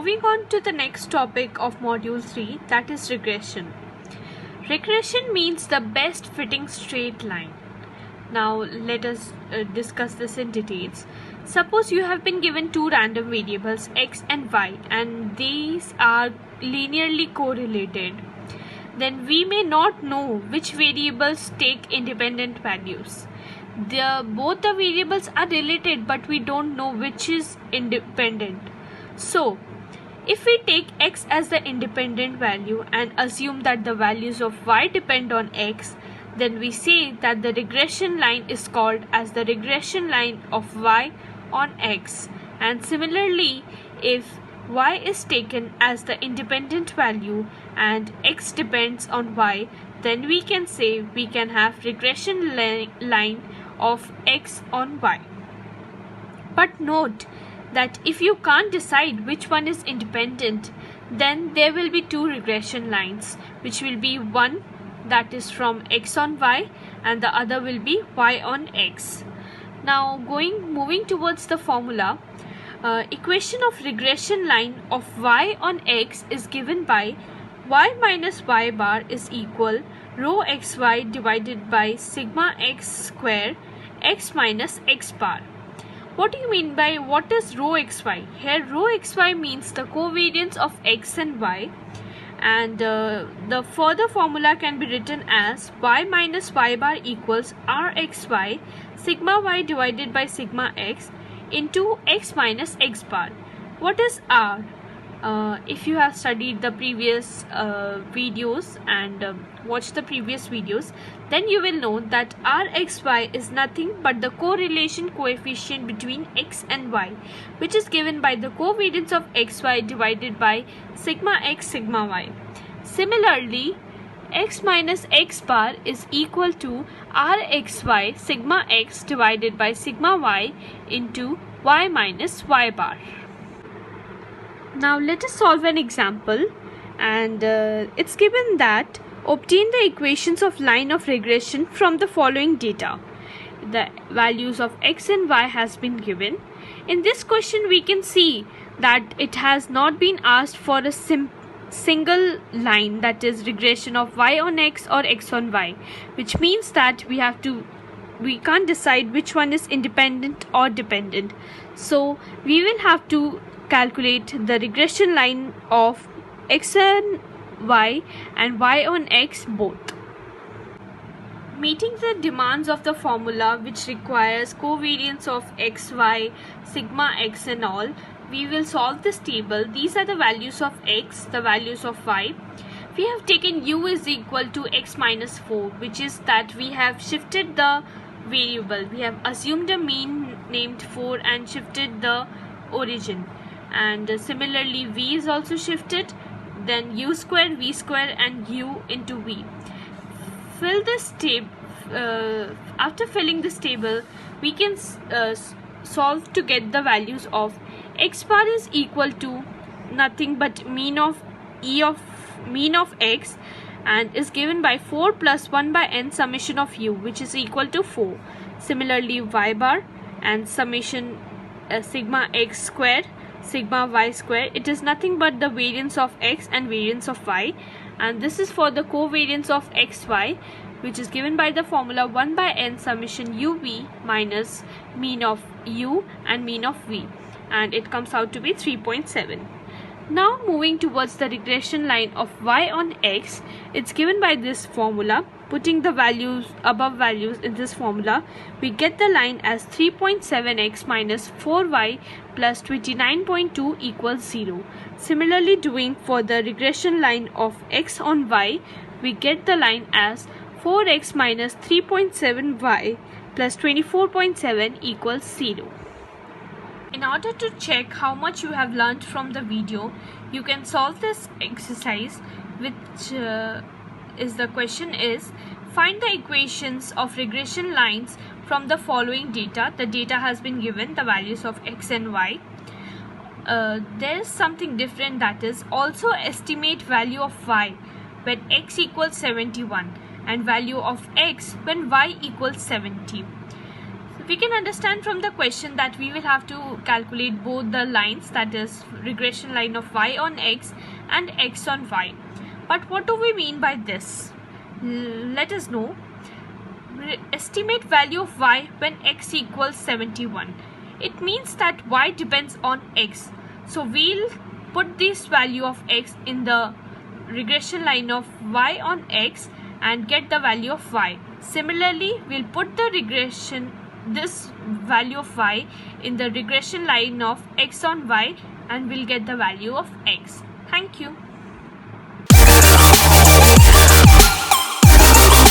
moving on to the next topic of module 3, that is regression. Regression means the best fitting straight line. Now let us discuss this in details. Suppose you have been given two random variables x and y, and these are linearly correlated. Then we may not know which variables take independent values. Both the variables are related, but we don't know which is independent. So if we take x as the independent value and assume that the values of y depend on x, then we say that the regression line is called as the regression line of y on x. And similarly, if y is taken as the independent value and x depends on y, then we can say we can have regression line of x on y. But note that if you can't decide which one is independent, then there will be two regression lines, which will be one that is from x on y and the other will be y on x. Now moving towards the formula, equation of regression line of y on x is given by y minus y bar is equal rho xy divided by sigma x square x minus x bar. What do you mean by what is rho xy? Here rho xy means the covariance of x and y, and the further formula can be written as y minus y bar equals rxy sigma y divided by sigma x into x minus x bar. What is r? If you have studied the previous videos and watched the previous videos, then you will know that rxy is nothing but the correlation coefficient between x and y, which is given by the covariance of xy divided by sigma x sigma y. Similarly, x minus x bar is equal to rxy sigma x divided by sigma y into y minus y bar. Now let us solve an example, and it's given that obtain the equations of line of regression from the following data. The values of x and y has been given. In this question we can see that it has not been asked for a single line, that is regression of y on x or x on y, which means that we can't decide which one is independent or dependent. So we will have to calculate the regression line of x on y and y on x both. Meeting the demands of the formula, which requires covariance of x, y, sigma x and all, we will solve this table. These are the values of x, the values of y. We have taken u is equal to x minus 4, which is that we have shifted the variable. We have assumed a mean named 4 and shifted the origin. And similarly v is also shifted, then u square, v square and u into v. Fill this table. After filling this table, we can solve to get the values of x bar is equal to nothing but mean of x, and is given by 4 plus 1 by n summation of u, which is equal to 4. Similarly y bar and summation sigma x square sigma y square, it is nothing but the variance of x and variance of y, and this is for the covariance of xy, which is given by the formula 1 by n summation uv minus mean of u and mean of v, and it comes out to be 3.7. Now moving towards the regression line of y on x, it's given by this formula. Putting the above values in this formula, we get the line as 3.7x minus 4y plus 29.2 equals 0. Similarly, doing for the regression line of x on y, we get the line as 4x minus 3.7y plus 24.7 equals 0. In order to check how much you have learned from the video, you can solve this exercise, which is the question is find the equations of regression lines from the following data. The data has been given, the values of x and y. There is something different, that is also estimate value of y when x equals 71 and value of x when y equals 70. We can understand from the question that we will have to calculate both the lines, that is regression line of y on x and x on y. But what do we mean by this? Let us know. Estimate value of y when x equals 71. It means that y depends on x. So we'll put this value of x in the regression line of y on x and get the value of y. Similarly, we'll put this value of y in the regression line of x on y and we'll get the value of x. Thank you.